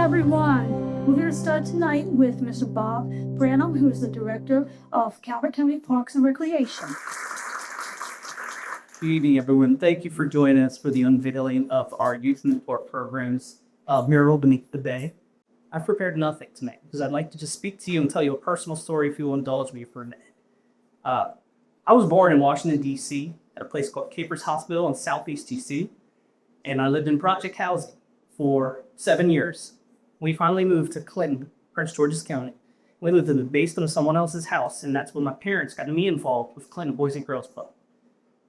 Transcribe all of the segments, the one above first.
everyone. We're going to start tonight with Mr. Bob Branham, who is the Director of Calvert County Parks and Recreation. Good evening, everyone. Thank you for joining us for the unveiling of our youth and sport programs, Mural Beneath the Bay. I've prepared nothing tonight because I'd like to just speak to you and tell you a personal story if you will indulge me for a minute. I was born in Washington, D.C. at a place called Capers Hospital in Southeast D.C., and I lived in project housing for 7 years. We finally moved to Clinton, Prince George's County. We lived in the basement of someone else's house, and that's when my parents got me involved with Clinton Boys and Girls Club.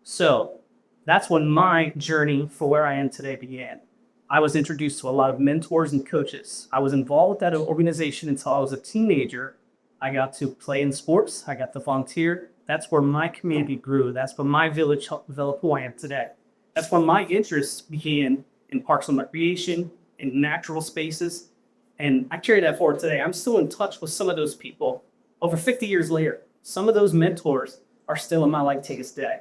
So that's when my journey for where I am today began. I was introduced to a lot of mentors and coaches. I was involved with that organization until I was a teenager. I got to play in sports. I got to volunteer. That's where my community grew. That's where my village helped develop who I am today. That's when my interests began in parks and recreation, in natural spaces. And I carry that forward today. I'm still in touch with some of those people over 50 years later. Some of those mentors are still in my life to this day.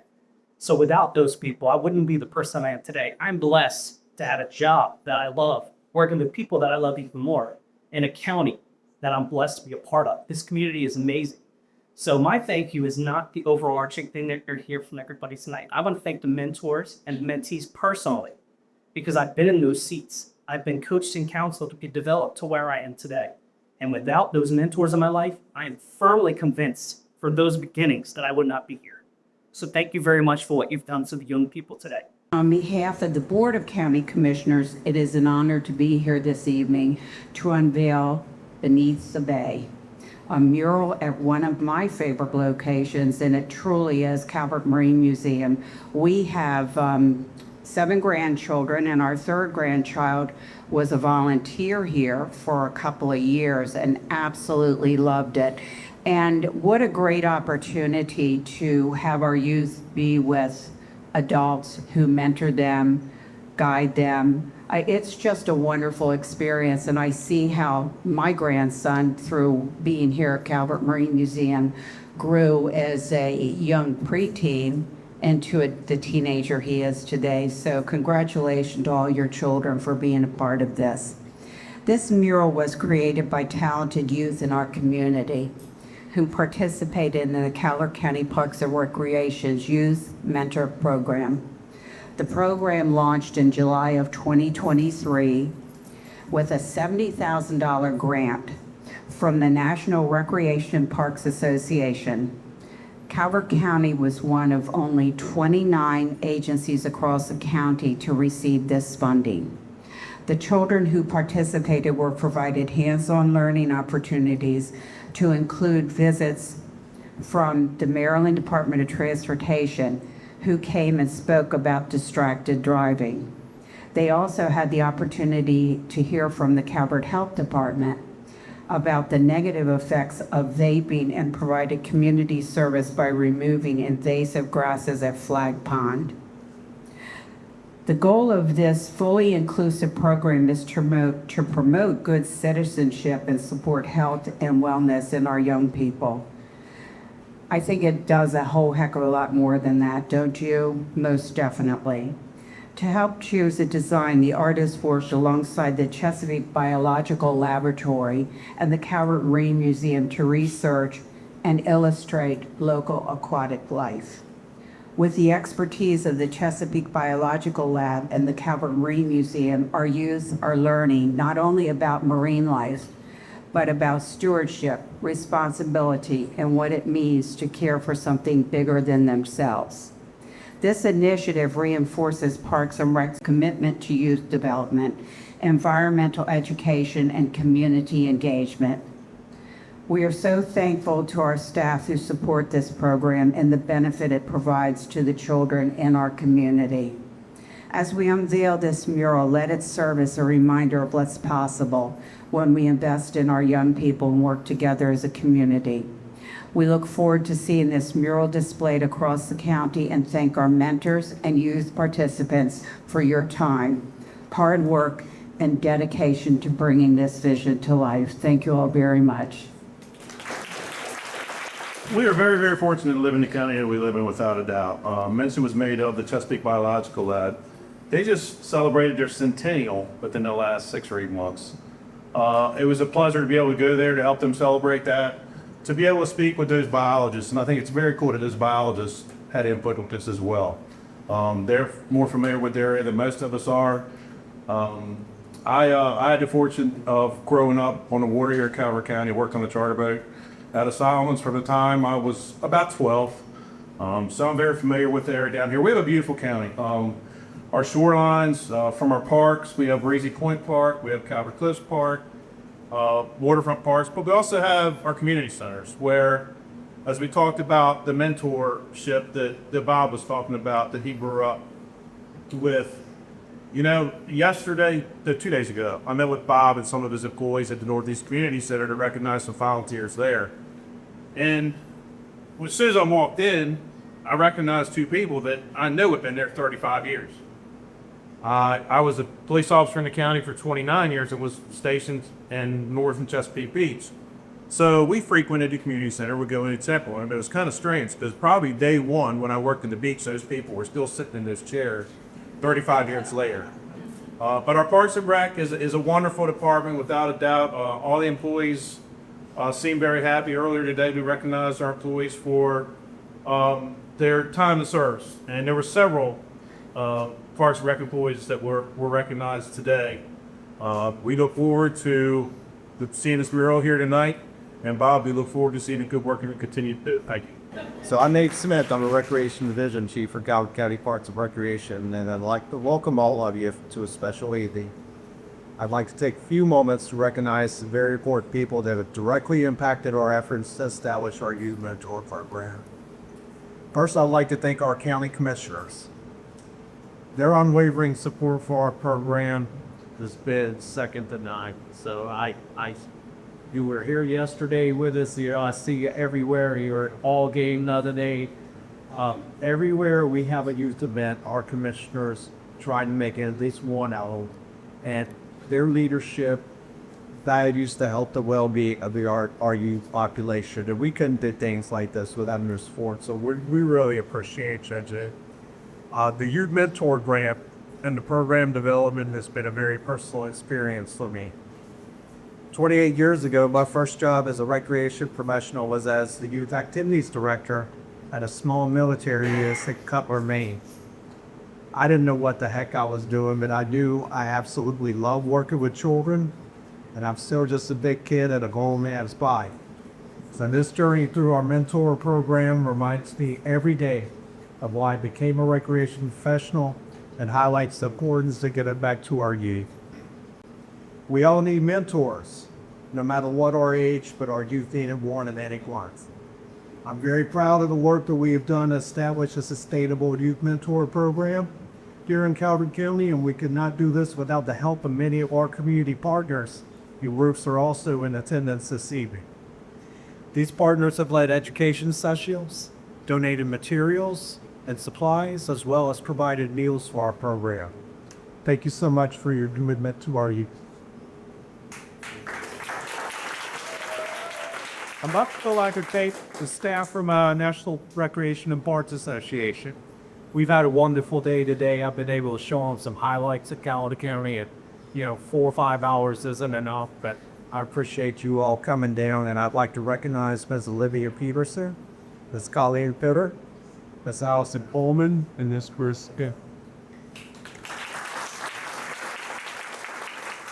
So without those people, I wouldn't be the person I am today. I'm blessed to have a job that I love, working with people that I love even more, in a county that I'm blessed to be a part of. This community is amazing. So my thank you is not the overarching thing that you're here from everybody tonight. I want to thank the mentors and mentees personally, because I've been in those seats. I've been coached and counseled to be developed to where I am today. And without those mentors in my life, I am firmly convinced from those beginnings that I would not be here. So thank you very much for what you've done to the young people today. On behalf of the Board of County Commissioners, it is an honor to be here this evening to unveil Beneath the Bay, a mural at one of my favorite locations, and it truly is Calvert Marine Museum. We have 7 grandchildren, and our 3rd grandchild was a volunteer here for a couple of years and absolutely loved it. And what a great opportunity to have our youth be with adults who mentor them, guide them. It's just a wonderful experience, and I see how my grandson, through being here at Calvert Marine Museum, grew as a young preteen into the teenager he is today. So congratulations to all your children for being a part of this. This mural was created by talented youth in our community who participated in the Calvert County Parks and Recreation's Youth Mentor Program. The program launched in July of 2023 with a $70,000 grant from the National Recreation Parks Association. Calvert County was one of only 29 agencies across the county to receive this funding. The children who participated were provided hands-on learning opportunities to include visits from the Maryland Department of Transportation, who came and spoke about distracted driving. They also had the opportunity to hear from the Calvert Health Department about the negative effects of vaping and provided community service by removing invasive grasses at Flag Pond. The goal of this fully inclusive program is to promote good citizenship and support health and wellness in our young people. I think it does a whole heck of a lot more than that, don't you? Most definitely. To help choose a design, the artist worked alongside the Chesapeake Biological Laboratory and the Calvert Marine Museum to research and illustrate local aquatic life. With the expertise of the Chesapeake Biological Lab and the Calvert Marine Museum, our youth are learning not only about marine life, but about stewardship, responsibility, and what it means to care for something bigger than themselves. This initiative reinforces Parks and Rec's commitment to youth development, environmental education, and community engagement. We are so thankful to our staff who support this program and the benefit it provides to the children in our community. As we unveil this mural, let it serve as a reminder of what's possible when we invest in our young people and work together as a community. We look forward to seeing this mural displayed across the county and thank our mentors and youth participants for your time, hard work, and dedication to bringing this vision to life. Thank you all very much. We are very, very fortunate to live in the county that we live in, without a doubt. Mention was made of the Chesapeake Biological Lab. They just celebrated their centennial within the last 6 or 8 months. It was a pleasure to be able to go there to help them celebrate that, to be able to speak with those biologists. And I think it's very cool that those biologists had input with this as well. They're more familiar with the area than most of us are. I had the fortune of growing up on the water here in Calvert County, worked on the charter boat out of Solomons from the time I was about 12. So I'm very familiar with the area down here. We have a beautiful county. Our shorelines, from our parks, we have Breezy Point Park, we have Calvert Cliffs Park, waterfront parks, but we also have our community centers where, as we talked about the mentorship that Bob was talking about, that he grew up with. You know, yesterday, 2 days ago, I met with Bob and some of his employees at the Northeast Community Center to recognize some volunteers there. And as soon as I walked in, I recognized two people that I knew had been there 35 years. I was a police officer in the county for 29 years and was stationed in northern Chesapeake Beach. So we frequented the community center, would go in temple, and it was kind of strange because probably day one when I worked in the beach, those people were still sitting in those chairs 35 years later. But our Parks and Rec is a wonderful department, without a doubt. All the employees seem very happy. Earlier today, we recognized our employees for their time of service. And there were several Parks and Rec employees that were recognized today. We look forward to seeing this mural here tonight. And Bob, we look forward to seeing the good work and continue to do. Thank you. So I'm Nate Smith. I'm the Recreation Division Chief for Calvert County Parks and Recreation, and I'd like to welcome all of you to a special evening. I'd like to take a few moments to recognize some very important people that have directly impacted our efforts to establish our youth mentor program. First, I'd like to thank our county commissioners. Their unwavering support for our program has been second to none. So you were here yesterday with us. I see you everywhere. You're at all game the other day. Everywhere we have a youth event, our commissioners try to make at least one out of, and their leadership values to help the well-being of our youth population. And we couldn't do things like this without their support. So we really appreciate you. The Youth Mentor Grant and the program development has been a very personal experience for me. 28 years ago, my first job as a recreation professional was as the youth activities director at a small military base in Calvert, Maine. I didn't know what the heck I was doing, but I knew I absolutely love working with children, and I'm still just a big kid at a grown man's body. So this journey through our mentor program reminds me every day of why I became a recreation professional and highlights the importance of getting back to our youth. We all need mentors, no matter what our age, but our youth need one and any ones. I'm very proud of the work that we have done to establish a sustainable youth mentor program here in Calvert County, and we could not do this without the help of many of our community partners, whose are also in attendance this evening. These partners have led education sessions, donated materials and supplies, as well as provided meals for our program. Thank you so much for your commitment to our youth. I'm up to like to thank the staff from National Recreation and Parks Association. We've had a wonderful day today. I've been able to show them some highlights of Calvert County, and 4 or 5 hours isn't enough, but I appreciate you all coming down, and I'd like to recognize Ms. Olivia Peterson, Ms. Colleen Pitter, Ms. Allison Pullman, and Ms. Chris.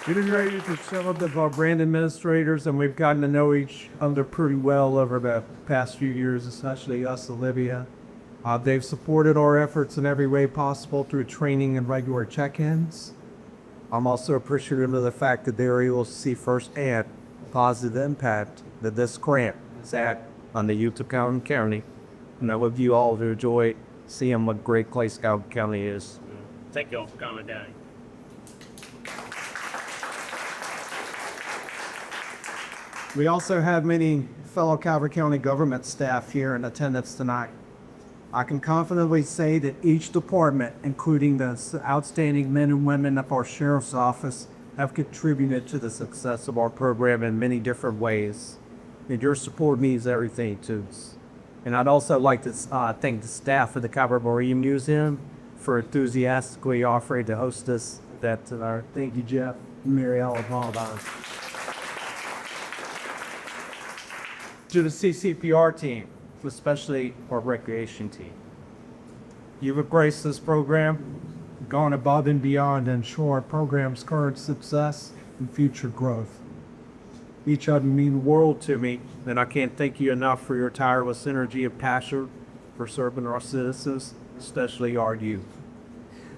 Integrated with some of our brand administrators, and we've gotten to know each other pretty well over the past few years, especially us, Olivia. They've supported our efforts in every way possible through training and regular check-ins. I'm also appreciative of the fact that they're able to see firsthand the positive impact that this grant has had on the youth of Calvert County. And I love you all to enjoy seeing what great place Calvert County is. Thank you all for coming down. We also have many fellow Calvert County government staff here in attendance tonight. I can confidently say that each department, including the outstanding men and women of our Sheriff's Office, have contributed to the success of our program in many different ways. And your support means everything to us. And I'd also like to thank the staff of the Calvert Marine Museum for enthusiastically offering to host us. Thank you, Jeff, Mary Ellen, all of us. to the CCPR team, especially our recreation team. You've embraced this program, gone above and beyond to ensure our program's current success and future growth. Each of you mean the world to me, and I can't thank you enough for your tireless energy and passion for serving our citizens, especially our youth.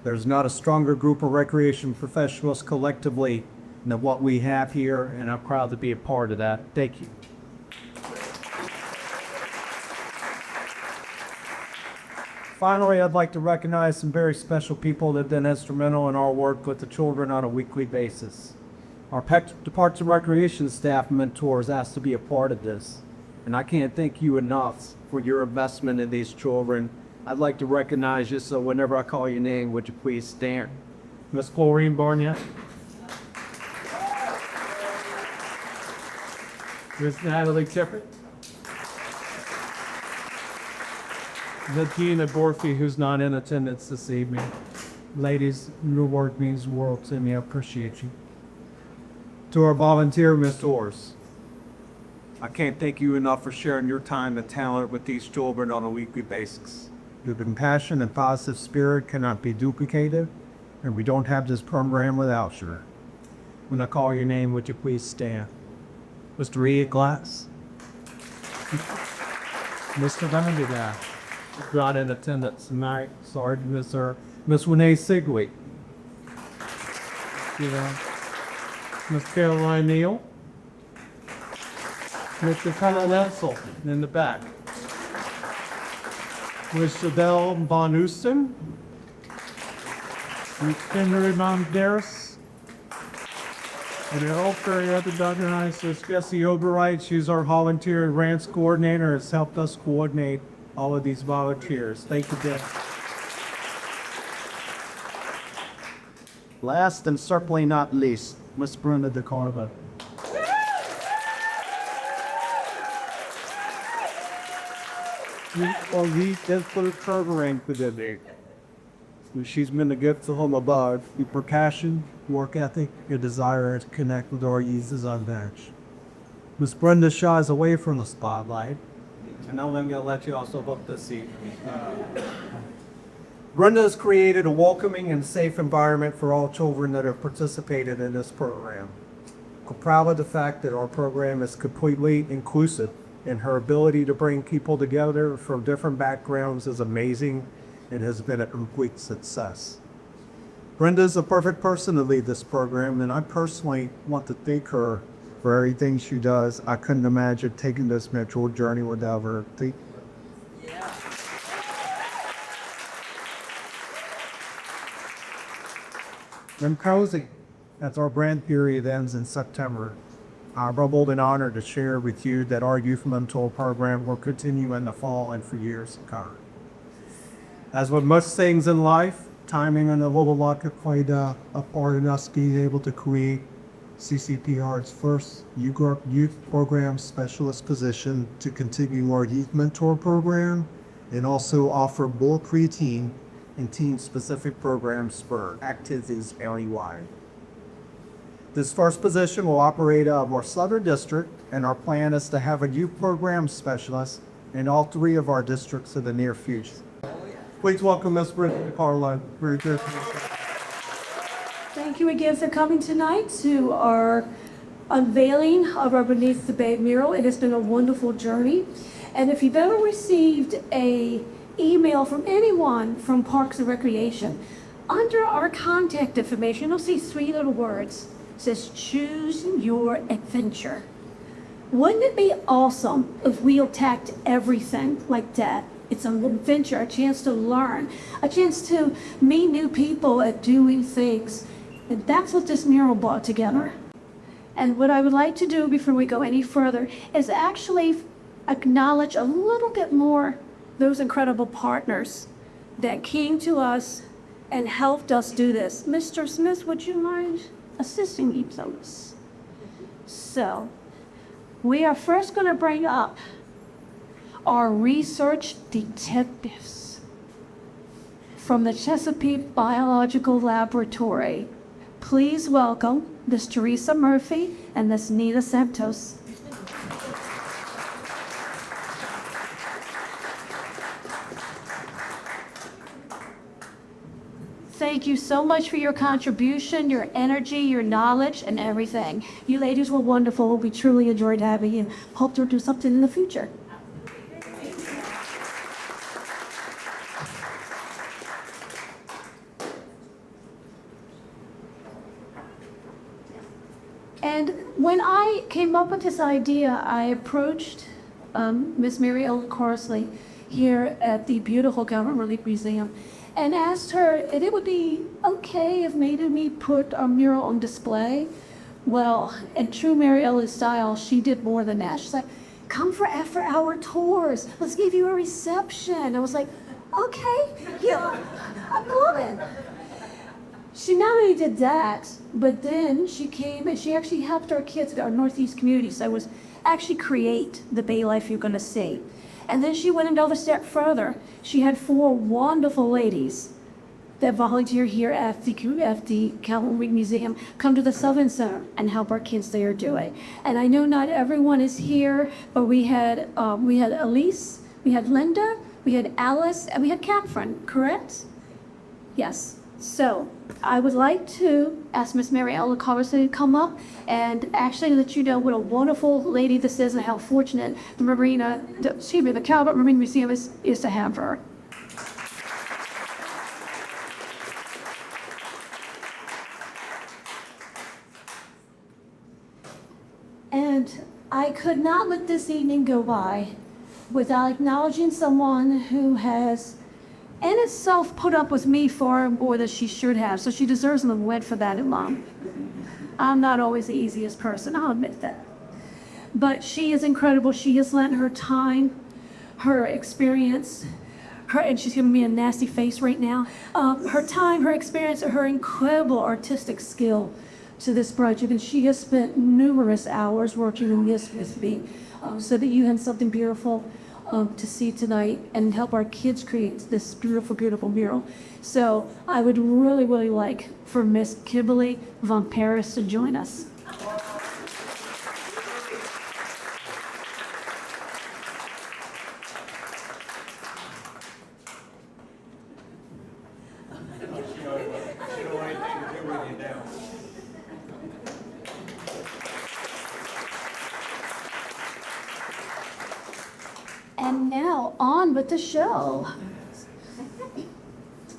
There's not a stronger group of recreation professionals collectively than what we have here, and I'm proud to be a part of that. Thank you. Finally, I'd like to recognize some very special people that have been instrumental in our work with the children on a weekly basis. Our Parks and Recreation staff mentors asked to be a part of this, and I can't thank you enough for your investment in these children. I'd like to recognize you, so whenever I call your name, would you please stand? Miss Maureen Barnett. Miss Natalie Tippett. The Dean of Borthy, who's not in attendance this evening. Ladies, your work means the world to me. I appreciate you. To our volunteer mentors, I can't thank you enough for sharing your time and talent with these children on a weekly basis. Your compassion and positive spirit cannot be duplicated, and we don't have this program without you. When I call your name, would you please stand? Mr. Reed Glass. Mr. Vanderdash. Not in attendance tonight. Sorry to miss her. Miss Renee Sigley. Miss Caroline Neal. Mr. Colonel Nessel in the back. Miss Chadelle Von Houston. Miss Henry Mondaris. And I hope for the other Dr. Nice is Jessie Oberwright. She's our volunteer and grants coordinator, has helped us coordinate all of these volunteers. Thank you, Deb. Last and certainly not least, Miss Brenda DeCarva. She's been a gift to whom above. Your passion, work ethic, your desire to connect with our youth is unmatched. Miss Brenda shies away from the spotlight. And now I'm going to let you also book this seat. Brenda has created a welcoming and safe environment for all children that have participated in this program. I'm proud of the fact that our program is completely inclusive, and her ability to bring people together from different backgrounds is amazing and has been a complete success. Brenda is a perfect person to lead this program, and I personally want to thank her for everything she does. I couldn't imagine taking this mental journey without her. In closing, as our brand period ends in September, I'm humbled and honored to share with you that our Youth Mentor program will continue in the fall and for years to come. As with most things in life, timing and a little luck have played a part in us being able to create CCPR's first youth program specialist position to continue our Youth Mentor program and also offer more pre-teen and teen-specific programs for activities area-wide. This first position will operate out of our Southern District, and our plan is to have a youth program specialist in all three of our districts in the near future. Please welcome Ms. Brittany Carline. Very good. Thank you again for coming tonight to our unveiling of our Beneath the Bay mural. It has been a wonderful journey. And if you've ever received a email from anyone from Parks and Recreation, under our contact information, you'll see three little words. It says, choose your adventure. Wouldn't it be awesome if we attacked everything like that? It's an adventure, a chance to learn, a chance to meet new people and doing things. And that's what this mural brought together. And what I would like to do before we go any further is actually acknowledge a little bit more those incredible partners that came to us and helped us do this. Mr. Smith, would you mind assisting me, please? So, we are first going to bring up our research detectives from the Chesapeake Biological Laboratory. Please welcome Ms. Teresa Murphy and Ms. Nita Santos. Thank you so much for your contribution, your energy, your knowledge, and everything. You ladies were wonderful. We truly enjoyed having you. Hope to do something in the future. And when I came up with this idea, I approached Miss Mary Ellen Carsley here at the beautiful Calvert Marine Museum and asked her if it would be okay if maybe we put a mural on display. Well, in true Mary Ellen style, she did more than that. She's like, come for after-hour tours. Let's give you a reception. I was like, okay, yeah, I'm coming. She not only did that, but then she came and she actually helped our kids at our Northeast community. So it was actually create the Bay life you're going to see. And then she went another step further. She had 4 wonderful ladies that volunteer here at the Calvert Marine Museum come to the Southern Center and help our kids there do it. And I know not everyone is here, but we had Elise, we had Linda, we had Alice, and we had Catherine, correct? Yes. So I would like to ask Miss Mary Ellen Carsley to come up and actually let you know what a wonderful lady this is and how fortunate the Calvert Marine Museum is to have her. And I could not let this evening go by without acknowledging someone who has in itself put up with me far more than she should have, so she deserves an award for that alone. I'm not always the easiest person, I'll admit that. But she is incredible. She has lent her time, her experience, and she's giving me a nasty face right now, her time, her experience, her incredible artistic skill to this project, and she has spent numerous hours working on this with me so that you have something beautiful to see tonight and help our kids create this beautiful, beautiful mural. So I would really, really like for Miss Kimberly Von Paris to join us. And now, on with the show.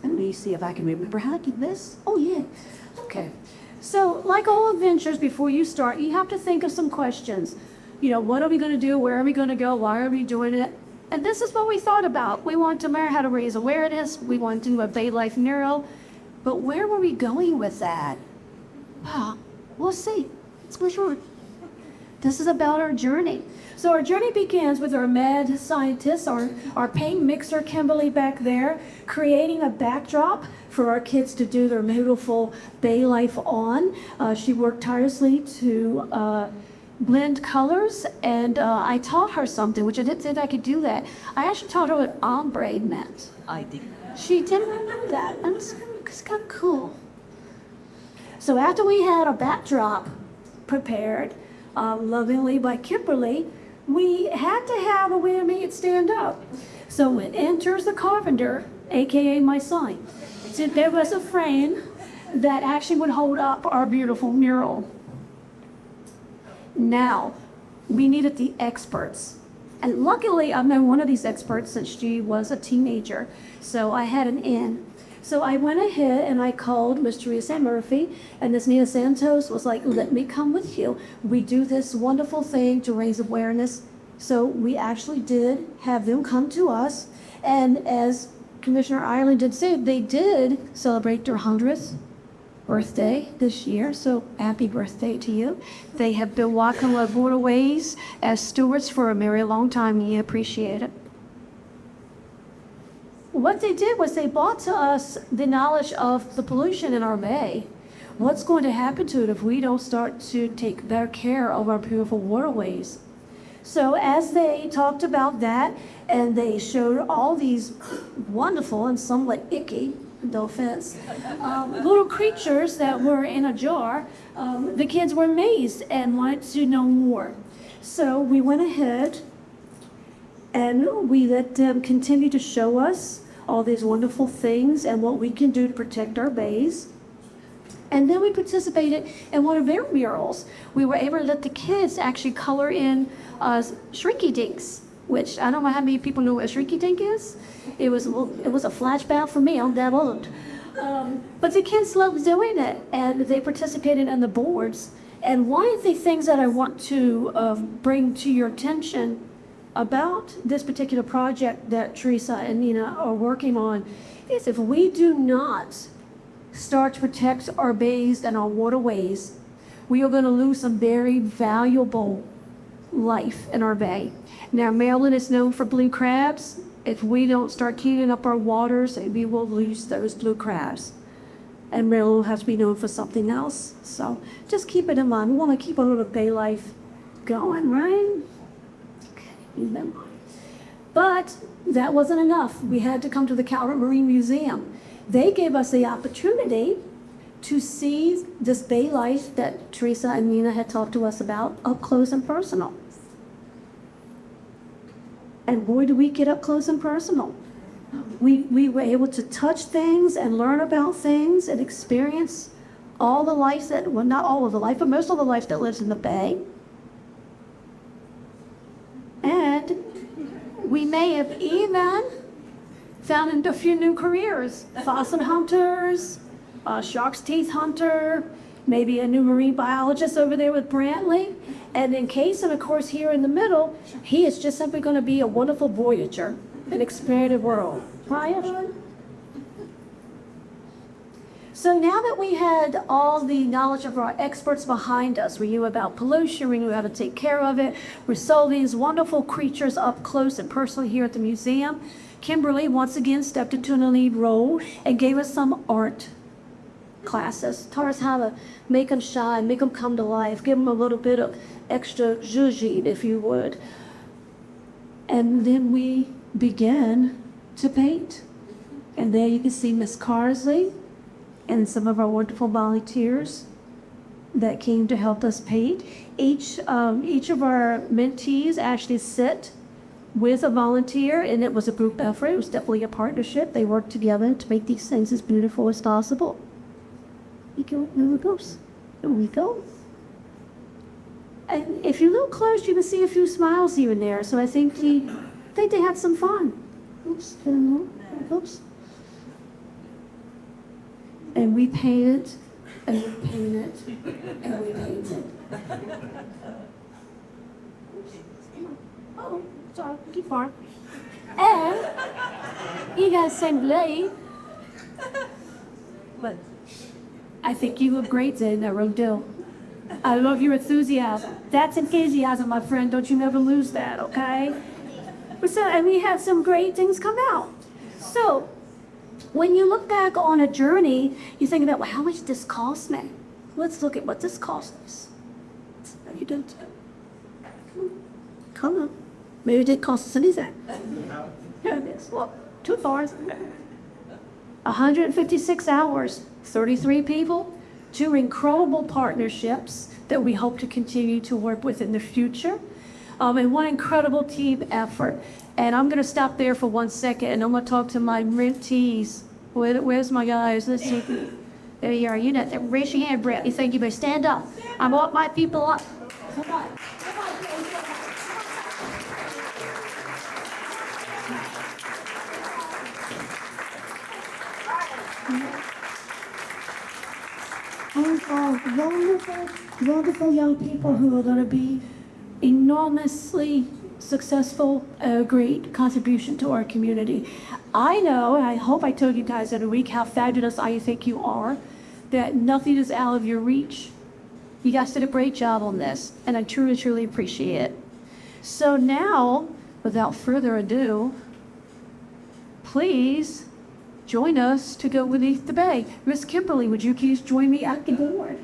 Let me see if I can remember how to do this. Oh, yeah. Okay. So, like all adventures, before you start, you have to think of some questions. You know, what are we going to do? Where are we going to go? Why are we doing it? And this is what we thought about. We want to learn how to raise awareness. We want to do a Bay Life mural. But where were we going with that? Well, we'll see. It's for sure. This is about our journey. So our journey begins with our mad scientist, our paint mixer, Kimberly, back there, creating a backdrop for our kids to do their beautiful Bay life on. She worked tirelessly to blend colors, and I taught her something, which I didn't think I could do that. I actually taught her what ombre meant. I did. She didn't know that, and it's kind of cool. So after we had a backdrop prepared, lovingly by Kimberly, we had to have a way to make it stand up. So it enters the carpenter, aka my son. So there was a frame that actually would hold up our beautiful mural. Now, we needed the experts. And luckily, I've known one of these experts since she was a teenager, so I had an in. So I went ahead and I called Miss Teresa Murphy, and Miss Nina Santos was like, let me come with you. We do this wonderful thing to raise awareness. So we actually did have them come to us, and as Commissioner Ireland did say, they did celebrate their 100th birthday this year, so happy birthday to you. They have been walking the waterways as stewards for a very long time, and you appreciate it. What they did was they brought to us the knowledge of the pollution in our bay. What's going to happen to it if we don't start to take better care of our beautiful waterways? So as they talked about that, and they showed all these wonderful and somewhat icky, no offense, little creatures that were in a jar, the kids were amazed and wanted to know more. So we went ahead and we let them continue to show us all these wonderful things and what we can do to protect our bays. And then we participated in one of their murals. We were able to let the kids actually color in shrinky dinks, which I don't know how many people know what a shrinky dink is. It was a flashback for me. I'm that old. But the kids loved doing it, and they participated in the boards. And one of the things that I want to bring to your attention about this particular project that Teresa and Nina are working on is if we do not start to protect our bays and our waterways, we are going to lose some very valuable life in our bay. Now, Maryland is known for blue crabs. If we don't start cleaning up our waters, we will lose those blue crabs. And Maryland will have to be known for something else. So just keep it in mind. We want to keep a little bay life going, right? Okay. But that wasn't enough. We had to come to the Calvert Marine Museum. They gave us the opportunity to see this bay life that Teresa and Nina had talked to us about up close and personal. And boy, do we get up close and personal. We were able to touch things and learn about things and experience all the life that, well, not all of the life, but most of the life that lives in the bay. And we may have even found a few new careers. Fossil hunters, shark's teeth hunter, maybe a new marine biologist over there with Brantley. And in case, and of course here in the middle, he is just simply going to be a wonderful voyager and experience the world. Right? So now that we had all the knowledge of our experts behind us, we knew about pollution, we knew how to take care of it, we saw these wonderful creatures up close and personal here at the museum, Kimberly once again stepped into a lead role and gave us some art classes, taught us how to make them shine, make them come to life, give them a little bit of extra zhuzh, if you would. And then we began to paint. And there you can see Miss Carsley and some of our wonderful volunteers that came to help us paint. Each of our mentees actually sit with a volunteer, and it was a group effort. It was definitely a partnership. They worked together to make these things as beautiful as possible. There we go. There we go. And if you look close, you can see a few smiles here and there. So I think they had some fun. Oops. Oops. And we painted, and we painted, and we painted. Oh, sorry, keep on. And you guys sang late, but I think you look great today, that Rodell. I love your enthusiasm. That's enthusiasm, my friend. Don't you never lose that, okay? And we had some great things come out. So, when you look back on a journey, you think about, well, how much did this cost me? Let's look at what this cost us. You don't. Come on. Maybe it didn't cost us anything. Here it is. Look, 2 hours. 156 hours, 33 people, 2 incredible partnerships that we hope to continue to work with in the future, and 1 incredible team effort. And I'm going to stop there for 1 second, and I'm going to talk to my mentees. Where's my guys? Let's see. There you are. You know, raise your hand, Brett. You think you better stand up. I want my people up. Come on. Wonderful, wonderful young people who are going to be enormously successful, a great contribution to our community. I know, and I hope I told you guys in a week how fabulous I think you are, that nothing is out of your reach. You guys did a great job on this, and I truly, truly appreciate it. So now, without further ado, please join us to go beneath the bay. Miss Kimberly, would you please join me at the board?